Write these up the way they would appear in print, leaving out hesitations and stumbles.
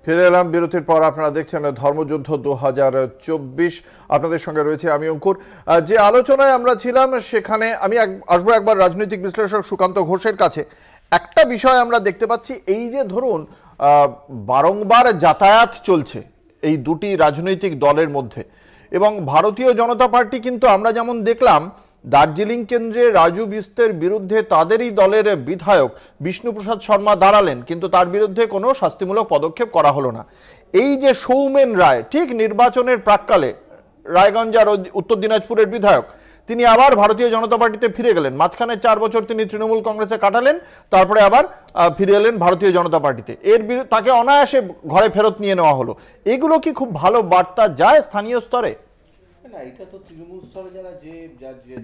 ফিরে এলাম বিরতির পর। আপনারা দেখছেন ধর্মযুদ্ধ 2024। আপনাদের সঙ্গে রয়েছে আমি অঙ্কুর। যে আলোচনায় আমরা ছিলাম সেখানে আমি আসবো একবার রাজনৈতিক বিশ্লেষক সুকান্ত ঘোষের কাছে। একটা বিষয় আমরা দেখতে পাচ্ছি, এই যে ধরুন বারংবার যাতায়াত চলছে এই দুটি রাজনৈতিক দলের মধ্যে, এবং ভারতীয় জনতা পার্টি কিন্তু আমরা যেমন দেখলাম দার্জিলিং কেন্দ্রে রাজু বিস্তের বিরুদ্ধে তাদেরই দলের বিধায়ক বিষ্ণুপ্রসাদ শর্মা দাঁড়ালেন, কিন্তু তার বিরুদ্ধে কোনো শাস্তিমূলক পদক্ষেপ করা হলো না। এই যে সৌমেন রায় ঠিক নির্বাচনের প্রাক্কালে রায়গঞ্জ আর উত্তর দিনাজপুরের বিধায়ক, তিনি আবার ভারতীয় জনতা পার্টিতে ফিরে গেলেন। মাঝখানে 4 বছর তিনি তৃণমূল কংগ্রেসে কাটালেন, তারপরে আবার ফিরে এলেন ভারতীয় জনতা পার্টিতে। তাকে অনায়াসে ঘরে ফেরত নিয়ে নেওয়া হলো। এগুলো কি খুব ভালো বার্তা যায় স্থানীয় স্তরে? না, এটা তো তৃণমূল স্তরে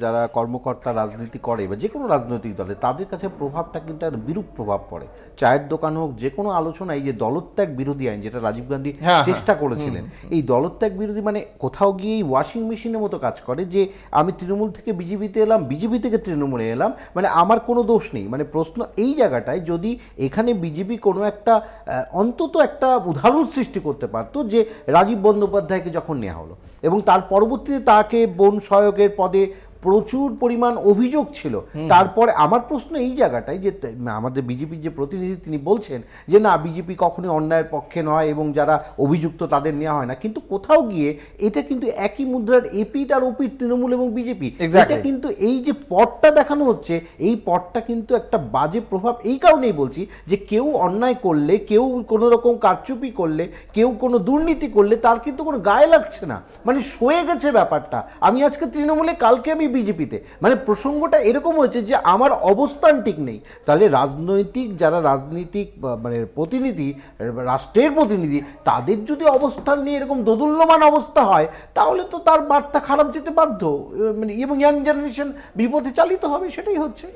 যারা কর্মকর্তা রাজনীতি করে বা যে কোনো রাজনৈতিক দলে তাদের কাছে প্রভাবটা কিন্তু একটা বিরূপ প্রভাব পড়ে। চায়ের দোকান হোক, যে কোনো আলোচনা, এই যে দলত্যাগ বিরোধী আইন যেটা রাজীব গান্ধী চেষ্টা করেছিলেন, এই দলত্যাগ বিরোধী মানে কোথাও গিয়ে ওয়াশিং মেশিনের মতো কাজ করে, যে আমি তৃণমূল থেকে বিজেপিতে এলাম, বিজেপি থেকে তৃণমূলে এলাম, মানে আমার কোনো দোষ নেই। মানে প্রশ্ন এই জায়গাটায়, যদি এখানে বিজেপি কোনো একটা অন্তত একটা উদাহরণ সৃষ্টি করতে পারতো, যে রাজীব বন্দ্যোপাধ্যায়কে যখন নেওয়া হলো এবং তার পরবর্তীতে তাকে বন সহায়কের পদে প্রচুর পরিমাণ অভিযোগ ছিল, তারপরে আমার প্রশ্ন এই জায়গাটায় যে আমাদের বিজেপির যে প্রতিনিধি তিনি বলছেন যে না, বিজেপি কখনোই অন্যায়ের পক্ষে নয় এবং যারা অভিযুক্ত তাদের নেওয়া হয় না, কিন্তু কোথাও গিয়ে এটা কিন্তু একই মুদ্রার এপিট আর ওপিট তৃণমূল এবং বিজেপি। এটা কিন্তু এই যে পথটা দেখানো হচ্ছে, এই পথটা কিন্তু একটা বাজে প্রভাব এই কারণেই বলছি যে কেউ অন্যায় করলে, কেউ কোনো রকম কারচুপি করলে, কেউ কোনো দুর্নীতি করলে তার কিন্তু কোনো গায়ে লাগছে না, মানে সয়ে গেছে ব্যাপারটা। আমি আজকে তৃণমূলে, কালকে আমি বিজেপিতে, মানে প্রসঙ্গটা এরকম হয়েছে যে আমার অবস্থান ঠিক নেই। তাহলে যারা রাজনৈতিক মানে প্রতিনিধি, রাষ্ট্রের প্রতিনিধি, তাদের যদি অবস্থান নিয়ে এরকম দোদুল্যমান অবস্থা হয়, তাহলে তো তার বার্তা খারাপ যেতে বাধ্য, মানে এবং ইয়াং জেনারেশন বিপদে চালিত হবে। সেটাই হচ্ছে।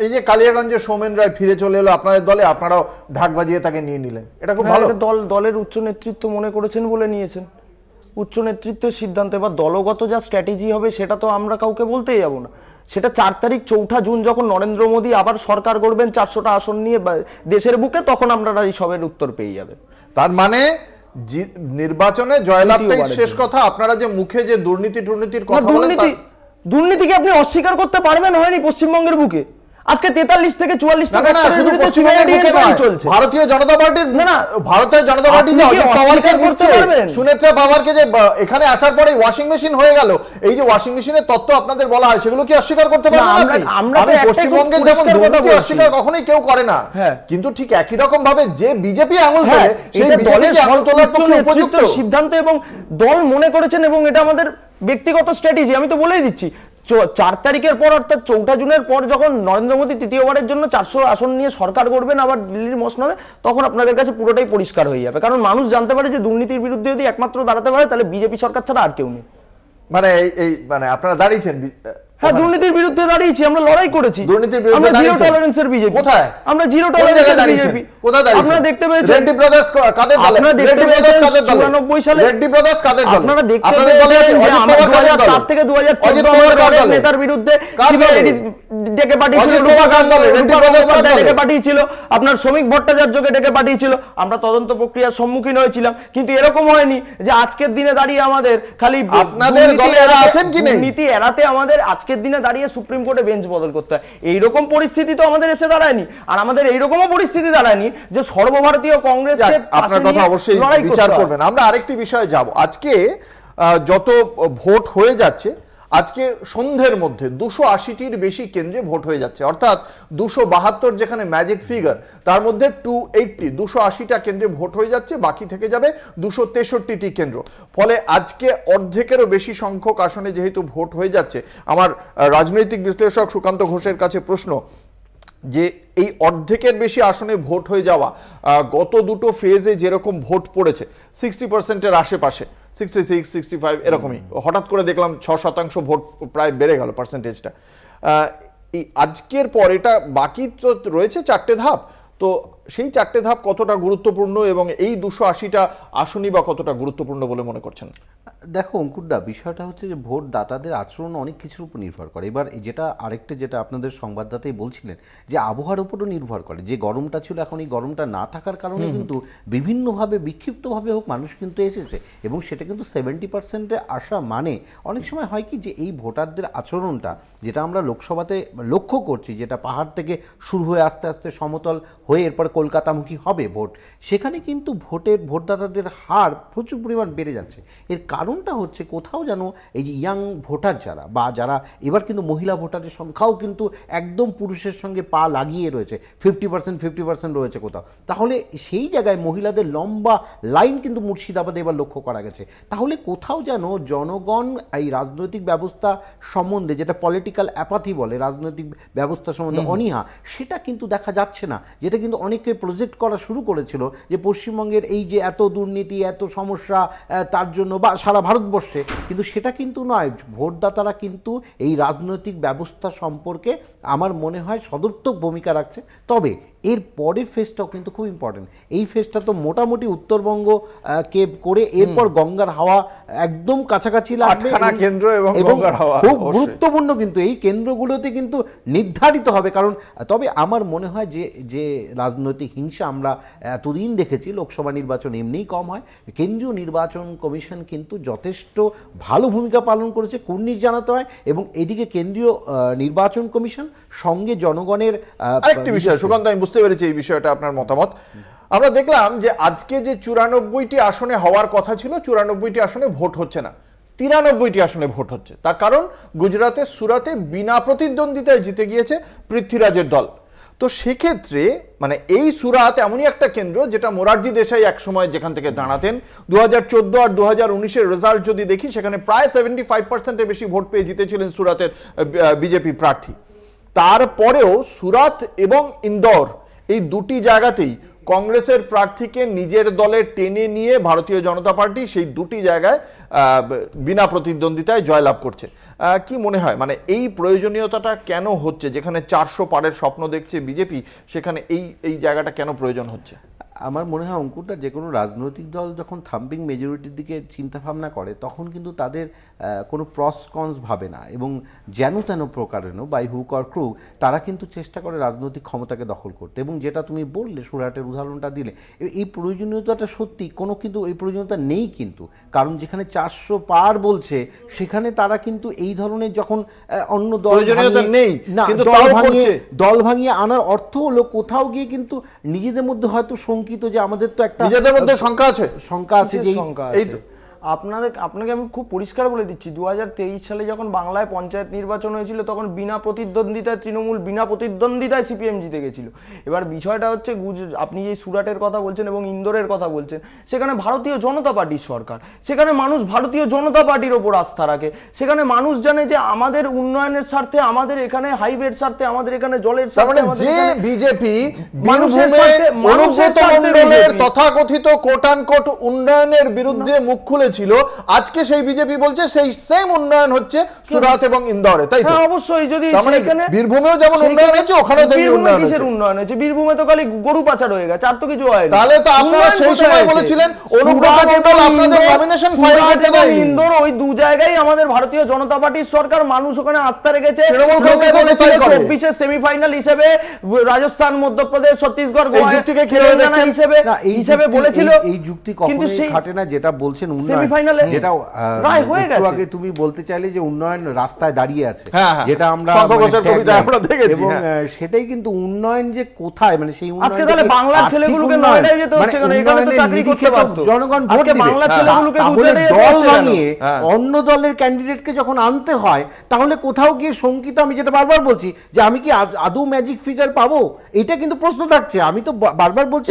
এই যে কালিয়াগঞ্জে সৌমেন রায় ফিরে চলে এলো আপনাদের দলে, আপনারাও ঢাক বাজিয়ে তাকে নিয়ে নিলেন, এটা খুব ভালো। দলের উচ্চ নেতৃত্ব মনে করেছেন বলে নিয়েছেন, উচ্চ নেতৃত্বের সিদ্ধান্ত। এবার দলগত যা স্ট্র্যাটেজি হবে সেটা তো আমরা কাউকে বলতেই যাবো না। সেটা 4 তারিখ 4 জুন যখন নরেন্দ্র মোদী আবার সরকার গড়বেন 400টা আসন নিয়ে দেশের বুকে, তখন আপনারা এই সবের উত্তর পেয়ে যাবেন। তার মানে নির্বাচনে জয়লাভটাই শেষ কথা। আপনারা যে মুখে যে দুর্নীতির কথা বলেন, দুর্নীতিকে আপনি অস্বীকার করতে পারবেন হয়নি পশ্চিমবঙ্গের বুকে। আজকে 43 থেকে 44টা চলছে। ভারতীয় জনতা পার্টির সুনেত্রা পাওয়ারকে যে এখানে আসার পরে ওয়াশিং মেশিন হয়ে গেল, এই যে ওয়াশিং মেশিনের তত্ত্ব আপনাদের বলা হয়, সেগুলো কি অস্বীকার করতে পারবেন আপনি? আমি পশ্চিমবঙ্গে যেমন দুর্নীতি অস্বীকার কখনোই কেউ করে না, কিন্তু ঠিক একই রকম ভাবে যে বিজেপি আঙুল তোলে, সেই বিজেপি আঙুল তোলার পক্ষে উপযুক্ত সিদ্ধান্ত এবং দল মনে করেছেন, এবং এটা আমাদের ব্যক্তিগত স্ট্র্যাটেজি। আমি তো বলেই দিচ্ছি, 4 তারিখের পর অর্থাৎ 4 জুনের পর যখন নরেন্দ্র মোদী তৃতীয়বারের জন্য 400 আসন নিয়ে সরকার করবেন আবার দিল্লির মসনদে, তখন আপনাদের কাছে পুরোটাই পরিষ্কার হয়ে যাবে। কারণ মানুষ জানতে পারে যে দুর্নীতির বিরুদ্ধে যদি একমাত্র দাঁড়াতে পারে, তাহলে বিজেপি সরকার ছাড়া আর কেউ নেই। মানে আপনারা দাঁড়িয়েছেন? হ্যাঁ, দুর্নীতির বিরুদ্ধে দাঁড়িয়েছি, আমরা লড়াই করেছি। দুর্নীতির বিরুদ্ধে আমরা জিরো টলারেন্সের বিজেপি। কোথায়? আমরা জিরো টলারেন্সের বিজেপি। কোথায় দাঁড়িয়েছেন? আপনারা দেখতে পেয়েছেন রেড্ডি ব্রাদার্স কাদের দল? আপনারা দেখতে পেয়েছেন 94 সালে রেড্ডি ব্রাদার্স কাদের দল? আপনারা দেখতে পেয়েছেন যে আমরা 2004 থেকে 2014 নেতার বিরুদ্ধে সিবিআই ডেকে পাঠিয়েছিল, ডেকে পাঠিয়েছিল, আপনার শ্রমিক ভট্টাচার্যকে ডেকে পাঠিয়েছিল। আমরা তদন্ত প্রক্রিয়ার সম্মুখীন হয়েছিলাম, কিন্তু এরকম হয়নি যে আজকের দিনে দাঁড়িয়ে আমাদের খালি আপনাদের দলে এরা আছেন কি নেই, নীতি এড়াতে আমাদের আজকের দিনে দাঁড়িয়ে সুপ্রিম কোর্টে বেঞ্চ বদল করতে হয়। এইরকম পরিস্থিতি তো আমাদের এসে দাঁড়ায়নি, আর আমাদের এইরকমও পরিস্থিতি দাঁড়ায়নি যে সর্বভারতীয় কংগ্রেসকে। আপনার কথা অবশ্যই বিচার করবেন। আমরা আরেকটি বিষয়ে যাব। আজকে যত ভোট হয়ে যাচ্ছে, আজকে সন্ধ্যের মধ্যে 280টির বেশি কেন্দ্রে ভোট হয়ে যাচ্ছে, অর্থাৎ 272 যেখানে ম্যাজিক ফিগার, তার মধ্যে 280টা কেন্দ্রে ভোট হয়ে যাচ্ছে, বাকি থেকে যাবে 263টি কেন্দ্র। ফলে আজকে অর্ধেকেরও বেশি সংখ্যক আসনে যেহেতু ভোট হয়ে যাচ্ছে, আমার রাজনৈতিক বিশ্লেষক সুকান্ত ঘোষের কাছে প্রশ্ন যে এই অর্ধেকের বেশি আসনে ভোট হয়ে যাওয়া, গত দুটো ফেজে যেরকম ভোট পড়েছে 60%-এর আশেপাশে, 66, 65 এরকমই, হঠাৎ করে দেখলাম 6% ভোট প্রায় বেড়ে গেল পার্সেন্টেজটা। এই আজকের পর এটা বাকি তো রয়েছে 4টে ধাপ, তো সেই 4টে ধাপ কতটা গুরুত্বপূর্ণ এবং এই 280টা আসনই বা কতটা গুরুত্বপূর্ণ বলে মনে করছেন? দেখো অঙ্কুরদা, বিষয়টা হচ্ছে যে ভোটদাতাদের আচরণ অনেক কিছুর উপর নির্ভর করে। এবার যেটা আপনাদের সংবাদদাতাই বলছিলেন যে আবহাওয়ার উপরও নির্ভর করে। যে গরমটা ছিল, এখন এই গরমটা না থাকার কারণে কিন্তু বিভিন্নভাবে বিক্ষিপ্তভাবে হোক মানুষ কিন্তু এসেছে, এবং সেটা কিন্তু 70%-এ আসা মানে অনেক সময় হয় কি যে এই ভোটারদের আচরণটা, যেটা আমরা লোকসভাতে লক্ষ্য করছি, যেটা পাহাড় থেকে শুরু হয়ে আস্তে আস্তে সমতল হয়ে এরপর কলকাতামুখী হবে ভোট, সেখানে কিন্তু ভোটদাতাদের হার প্রচুর পরিমাণ বেড়ে যাচ্ছে। এর কারণটা হচ্ছে কোথাও যেন এই যে ইয়াং ভোটার যারা এবার কিন্তু মহিলা ভোটারের সংখ্যাও কিন্তু একদম পুরুষের সঙ্গে পা লাগিয়ে রয়েছে, 50% রয়েছে কোথাও। তাহলে সেই জায়গায় মহিলাদের লম্বা লাইন কিন্তু মুর্শিদাবাদে এবার লক্ষ্য করা গেছে। তাহলে কোথাও যেন জনগণ এই রাজনৈতিক ব্যবস্থা সম্বন্ধে, যেটা পলিটিক্যাল অ্যাপাথি বলে, রাজনৈতিক ব্যবস্থা সম্বন্ধে অনীহা, সেটা কিন্তু দেখা যাচ্ছে না। যেটা কিন্তু অনেকে প্রজেক্ট করা শুরু করেছিল যে পশ্চিমবঙ্গের এই যে এত দুর্নীতি, এত সমস্যা, তার জন্য বা সারা ভারতবর্ষে, কিন্তু সেটা কিন্তু নয়। ভোটদাতারা কিন্তু এই রাজনৈতিক ব্যবস্থা সম্পর্কে আমার মনে হয় সদর্থক ভূমিকা রাখছে। তবে এর পরের ফেজটাও কিন্তু খুব ইম্পর্টেন্ট। এই ফেজটা তো মোটামুটি উত্তরবঙ্গ কে করে এরপর গঙ্গার হাওয়া একদম কাছাকাছি লাগবে, কেন্দ্র এবং গঙ্গার হাওয়া খুব গুরুত্বপূর্ণ। কিন্তু এই কেন্দ্রগুলোতে কিন্তু নির্ধারিত হবে। কারণ তবে আমার মনে হয় যে রাজনৈতিক হিংসা আমরা এতদিন দেখেছি, লোকসভা নির্বাচন এমনিই কম হয়, কেন্দ্রীয় নির্বাচন কমিশন কিন্তু যথেষ্ট ভালো ভূমিকা পালন করেছে, কুর্নিশ জানাতে হয়। এবং এদিকে কেন্দ্রীয় নির্বাচন কমিশন সঙ্গে জনগণের আরেকটি বিষয়, সুকান্ত, আমি বুঝতে পেরেছি এই বিষয়টা আপনার মতামত। আমরা দেখলাম যে আজকে যে 94টি আসনে হওয়ার কথা ছিল, 94টি আসনে ভোট হচ্ছে না, 93টি আসনে ভোট হচ্ছে। তার কারণ গুজরাটের সুরাতে বিনা প্রতিদ্বন্দ্বিতায় জিতে গিয়েছে পৃথ্বীরাজের দল। তো সেক্ষেত্রে মানে এই সুরাত এমনই একটা কেন্দ্র যেটা মোরারজি দেশাই এক সময় যেখান থেকে দাঁড়াতেন, 2014 আর 2019-এর রেজাল্ট যদি দেখি, সেখানে প্রায় 75%-এর বেশি ভোট পেয়ে জিতেছিলেন সুরাতের বিজেপি প্রার্থী। তারপরেও সুরাত এবং ইন্দোর এই দুটি জায়গাতেই কংগ্রেসের প্রার্থীকে নিজের দলে টেনে নিয়ে ভারতীয় জনতা পার্টি সেই দুটি জায়গায় বিনা প্রতিদ্বন্দ্বিতায় জয়লাভ করছে। কি মনে হয়, মানে এই প্রয়োজনীয়তাটা কেন হচ্ছে? যেখানে 400 পারের স্বপ্ন দেখছে বিজেপি, সেখানে এই জায়গাটা কেন প্রয়োজন হচ্ছে? আমার মনে হয় অঙ্কুরটা, যে কোনো রাজনৈতিক দল যখন থাম্পিং মেজরিটির দিকে চিন্তাভাবনা করে, তখন কিন্তু তাদের কোনো প্রস কনস ভাবে না, এবং যেন তেন প্রকারেণ বাই হুক অর ক্রুক তারা কিন্তু চেষ্টা করে রাজনৈতিক ক্ষমতাকে দখল করতে। এবং যেটা তুমি বললে, সুরাটের উদাহরণটা দিলে, এই প্রয়োজনীয়তাটা সত্যি কিন্তু এই প্রয়োজনীয়তা নেই। কিন্তু কারণ যেখানে 400 পার বলছে, সেখানে তারা কিন্তু এই ধরনের যখন অন্য দল ভাঙিয়ে আনার অর্থ হলো কোথাও গিয়ে কিন্তু নিজেদের মধ্যে হয়তো যে আমাদের তো একটা নিজেদের মধ্যে সংখ্যা আছে এই তো আপনাকে আমি খুব পরিষ্কার বলে দিচ্ছি, 2023 সালে যখন বাংলায় পঞ্চায়েত নির্বাচন হয়েছিল, তখন বিনা প্রতিদ্বন্দ্বিতায় তৃণমূল বিনা প্রতিদ্বন্দ্বিতায় সিপিএম জিতে গেছিল। এবার বিষয়টা হচ্ছে, আপনি যে সুরাটের কথা বলছেন এবং ইন্দোরের কথা বলছেন, সেখানে ভারতীয় জনতা পার্টির সরকার, সেখানে মানুষ ভারতীয় জনতা পার্টির ওপর আস্থা রাখে। সেখানে মানুষ জানে যে আমাদের উন্নয়নের স্বার্থে, আমাদের এখানে হাইওয়ের স্বার্থে, আমাদের এখানে জলের স্বার্থে, যে বিজেপি তথাকথিত কোট আনকোট উন্নয়নের বিরুদ্ধে মুখ খুলে ছিল, আজকে সেই বিজেপি বলছে সেই সেম উন্নয়ন হচ্ছে সুরাত এবং ইন্দোরে, তাই তো? অবশ্যই। যদি সেখানে বীরভূমেও যেমন উন্নয়ন হচ্ছে, ওখানেও তেমনি উন্নয়ন হচ্ছে। বীরভূমে তো খালি গরু পাচার হয়ে গেছে, আর তো কিছু হয়নি। তাহলে তো আপনারা সেই সময় বলেছিলেন অনুব্রত মণ্ডল আপনাদের নমিনেশন ফাইল করতে দেয়নি। ইন্দোর ওই দু জায়গায় আমাদের ভারতীয় জনতা পার্টির সরকার, মানুষ ওখানে আস্থা রেখেছে। 24-এর সেমিফাইনাল হিসেবে রাজস্থান, মধ্যপ্রদেশ, ছত্তিশগড়, গোয়া হিসেবে বলেছিল। এই যুক্তি কখনোই খাটে না। যেটা বলছেন যেটা আগে তুমি বলতে চাইলে যে উন্নয়ন রাস্তায় দাঁড়িয়ে আছে, যেটা আমরা দেখেছি, এবং সেটাই কিন্তু উন্নয়ন যে কোথায়, মানে সেই আজকে তাহলে বাংলার ছেলেগুলোকে নয়ডায় যেতে হচ্ছে কেন? এখানে তো চাকরি করতে পারতো জনগণ। আজকে বাংলার ছেলেগুলোকে দল বানিয়ে অন্য দলের ক্যান্ডিডেটকে যখন আনতে হয়, তাহলে কোথাও গিয়ে শঙ্কিত, আমি যেটা বারবার বলছি, যে আমি কি আদৌ ম্যাজিক ফিগার পাবো, এটা কিন্তু প্রশ্ন থাকছে। আমি তো বারবার বলছি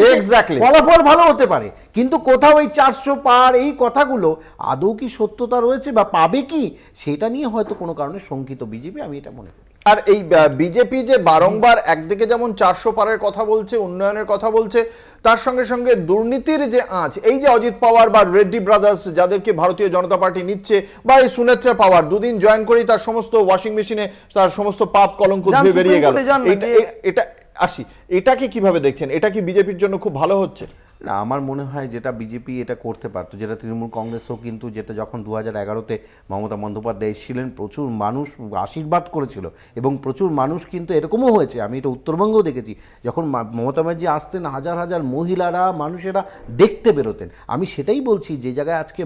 ফলাফল ভালো হতে পারে, কিন্তু কোথাও এই 400 পার এই কথাগুলো আদৌ কি সত্যতা রয়েছে বা পাবে কি, সেটা নিয়ে হয়তো কোনো কারণে শঙ্কিত বিজেপি, আমি এটা মনে করি। আর এই বিজেপি যে বারংবার একদিকে যেমন 400 পারের কথা বলছে, উন্নয়নের কথা বলছে, তার সঙ্গে সঙ্গে দুর্নীতির যে আঁচ, এই যে অজিত পাওয়ার বা রেড্ডি ব্রাদার্স যাদেরকে ভারতীয় জনতা পার্টি নিচ্ছে, বা এই সুনেত্রা পাওয়ার দুদিন জয়েন করেই তার সমস্ত ওয়াশিং মেশিনে তার সমস্ত পাপ কলঙ্ক ধুয়ে বেরিয়ে গেল, এটা আসি, এটাকে কিভাবে দেখছেন? এটা কি বিজেপির জন্য খুব ভালো হচ্ছে? না, আমার মনে হয় যেটা বিজেপি এটা করতে পারতো, যেটা তৃণমূল কংগ্রেসও কিন্তু, যেটা যখন 2011-তে মমতা বন্দ্যোপাধ্যায় এসেছিলেন প্রচুর মানুষ আশীর্বাদ করেছিল এবং প্রচুর মানুষ কিন্তু এরকমও হয়েছে, আমি এটা উত্তরবঙ্গেও দেখেছি, যখন মমতা ব্যানার্জি আসতেন হাজার হাজার মহিলারা মানুষেরা দেখতে বেরোতেন। আমি সেটাই বলছি, যে জায়গায় আজকে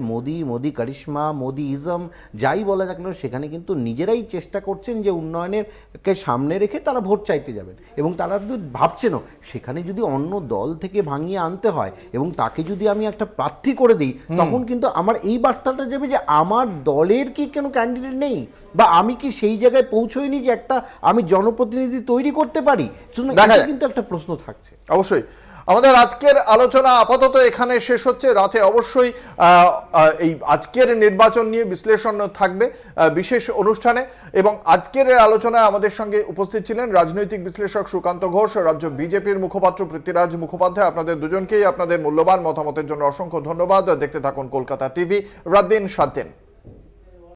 মোদি কারিশমা, মোদি ইজম যাই বলা যাক না, সেখানে কিন্তু নিজেরাই চেষ্টা করছেন যে উন্নয়নেরকে সামনে রেখে তারা ভোট চাইতে যাবেন এবং তারা তো ভাবছেনও সেখানে যদি অন্য দল থেকে ভাঙিয়ে আনতে হয় এবং তাকে যদি আমি একটা প্রার্থী করে দিই, তখন কিন্তু আমার এই বার্তাটা যাবে যে আমার দলের কি কোনো ক্যান্ডিডেট নেই, বা আমি কি সেই জায়গায় পৌঁছইনি যে একটা আমি জনপ্রতিনিধি তৈরি করতে পারি। কিন্তু একটা প্রশ্ন থাকছে। অবশ্যই আমাদের আজকের আলোচনা আপাতত এখানে শেষ হচ্ছে। রাতে অবশ্যই এই আজকের নির্বাচন নিয়ে বিশ্লেষণ থাকবে বিশেষ অনুষ্ঠানে, এবং আজকের আলোচনায় আমাদের সঙ্গে উপস্থিত ছিলেন রাজনৈতিক বিশ্লেষক সুকান্ত ঘোষ, রাজ্য বিজেপির মুখপাত্র পৃথ্বীরাজ মুখোপাধ্যায়। আপনাদের দুজনকেই আপনাদের মূল্যবান মতামতের জন্য অসংখ্য ধন্যবাদ। দেখতে থাকুন কলকাতা টিভি, রাত দিন 7 দিন।